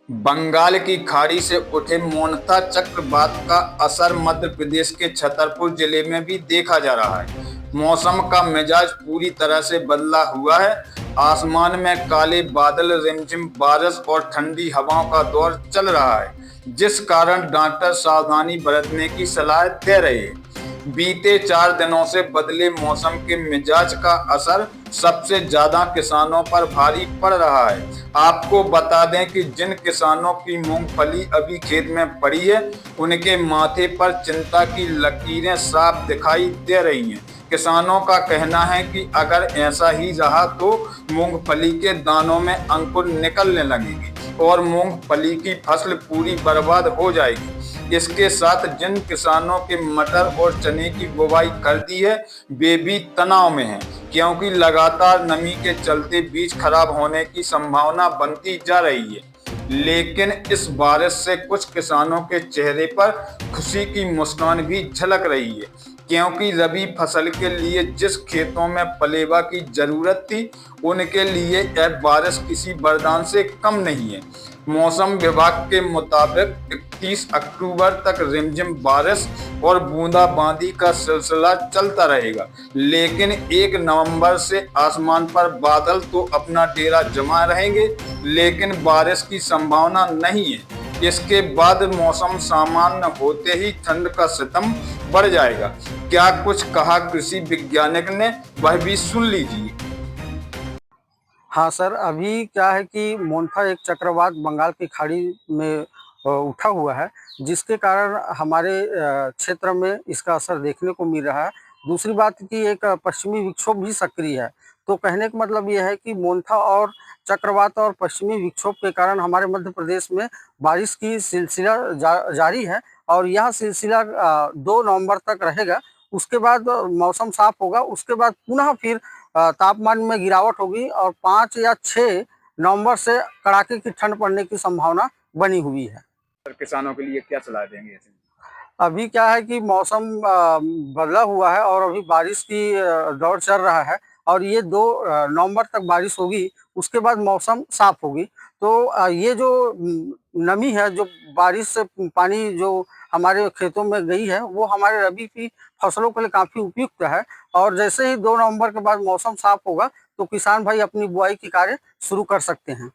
बंगाल की खाड़ी से उठे मोनता चक्रवात का असर मध्य प्रदेश के छतरपुर जिले में भी देखा जा रहा है। मौसम का मिजाज पूरी तरह से बदला हुआ है। आसमान में काले बादल, रिमझिम बारिश और ठंडी हवाओं का दौर चल रहा है, जिस कारण डॉक्टर सावधानी बरतने की सलाह दे रहे हैं। बीते 4 दिनों से बदले मौसम के मिजाज का असर सबसे ज्यादा किसानों पर भारी पड़ रहा है। आपको बता दें कि जिन किसानों की मूंगफली अभी खेत में पड़ी है, उनके माथे पर चिंता की लकीरें साफ दिखाई दे रही हैं। किसानों का कहना है कि अगर ऐसा ही रहा तो मूंगफली के दानों में अंकुर निकलने लगेंगे और मूंगफली की फसल पूरी बर्बाद हो जाएगी। इसके साथ जिन किसानों के मटर और चने की बुवाई कर दी है, वे भी तनाव में हैं, क्योंकि लगातार नमी के चलते बीज खराब होने की संभावना बनती जा रही है। लेकिन इस बारिश से कुछ किसानों के चेहरे पर खुशी की मुस्कान भी झलक रही है, क्योंकि रबी फसल के लिए जिस खेतों में पलेवा की जरूरत थी, उनके लिए यह बारिश किसी वरदान से कम नहीं है। मौसम विभाग के मुताबिक 31 अक्टूबर तक रिमझिम बारिश और बूंदाबांदी का सिलसिला चलता रहेगा, लेकिन 1 नवंबर से आसमान पर बादल तो अपना डेरा जमा रहेंगे, लेकिन बारिश की संभावना नहीं है। इसके बाद मौसम सामान्य होते ही ठंड का सितम बढ़ जाएगा। क्या कुछ कहा कृषि वैज्ञानिक ने, वह भी सुन लीजिए। हाँ सर, अभी क्या है कि मोन्था एक चक्रवात बंगाल की खाड़ी में उठा हुआ है, जिसके कारण हमारे क्षेत्र में इसका असर देखने को मिल रहा है। दूसरी बात कि एक पश्चिमी विक्षोभ भी सक्रिय है। तो कहने का मतलब यह है कि मोन्था और चक्रवात और पश्चिमी विक्षोभ के कारण हमारे मध्य प्रदेश में बारिश की सिलसिला जारी है और यह सिलसिला 2 नवंबर तक रहेगा। उसके बाद मौसम साफ होगा, उसके बाद पुनः फिर तापमान में गिरावट होगी और 5 या 6 नवंबर से कड़ाके की ठंड पड़ने की संभावना बनी हुई है। किसानों के लिए क्या सलाह देंगे ऐसे? अभी क्या है कि मौसम बदला हुआ है और अभी बारिश की दौर चल रहा है और ये 2 नवंबर तक बारिश होगी, उसके बाद मौसम साफ होगी। तो ये जो नमी है, जो बारिश से पानी जो हमारे खेतों में गई है, वो हमारे रबी की फसलों के लिए काफ़ी उपयुक्त है। और जैसे ही 2 नवंबर के बाद मौसम साफ होगा तो किसान भाई अपनी बुआई की कार्य शुरू कर सकते हैं।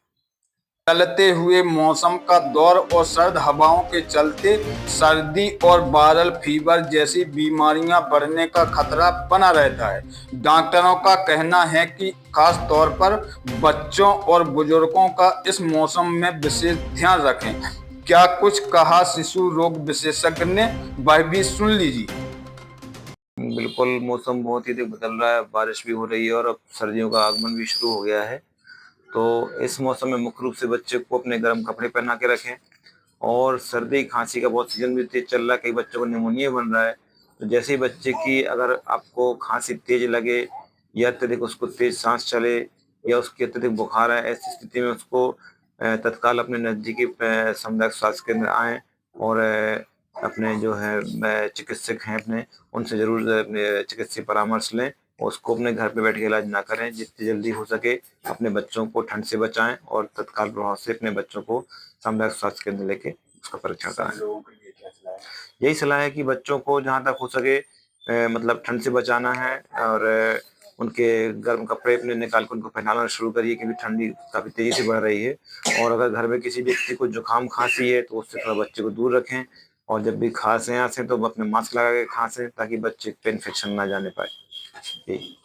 चलते हुए मौसम का दौर और सर्द हवाओं के चलते सर्दी और वायरल फीवर जैसी बीमारियां बढ़ने का खतरा बना रहता है। डॉक्टरों का कहना है कि खास तौर पर बच्चों और बुजुर्गों का इस मौसम में विशेष ध्यान रखें। क्या कुछ कहा शिशु रोग विशेषज्ञ ने, वह भी सुन लीजिए। बिल्कुल, मौसम बहुत ही अधिक बदल रहा है, बारिश भी हो रही है और अब सर्दियों का आगमन भी शुरू हो गया है। तो इस मौसम में मुख्य रूप से बच्चे को अपने गर्म कपड़े पहना के रखें और सर्दी खांसी का बहुत सीजन भी तेज चल रहा है, कई बच्चों को निमोनिया बन रहा है। तो जैसे ही बच्चे की अगर आपको खांसी तेज लगे या अत्यधिक उसको तेज सांस चले या उसकी अत्यधिक बुखार है, ऐसी स्थिति में उसको तत्काल अपने नज़दीकी सामुदायिक स्वास्थ्य केंद्र आएँ और अपने जो है चिकित्सक हैं अपने, उनसे ज़रूर चिकित्सीय परामर्श लें और उसको अपने घर पे बैठ के इलाज ना करें। जितनी जल्दी हो सके अपने बच्चों को ठंड से बचाएँ और तत्काल प्रभाव से अपने बच्चों को सामुदायिक स्वास्थ्य केंद्र लेके उसका परीक्षण कराएँ। लोगों के लिए क्या सलाह है? यही सलाह है कि बच्चों को जहाँ तक हो सके मतलब ठंड से बचाना है और उनके गर्म कपड़े अपने निकाल के उनको पहनाना शुरू करिए, क्योंकि ठंडी काफ़ी तेज़ी से बढ़ रही है। और अगर घर में किसी व्यक्ति को जुकाम खांसी है तो उससे थोड़ा बच्चे को दूर रखें और जब भी खांसें आसें तो वो अपने मास्क लगा के खांसें ताकि बच्चे पे इन्फेक्शन ना जाने पाए। जी।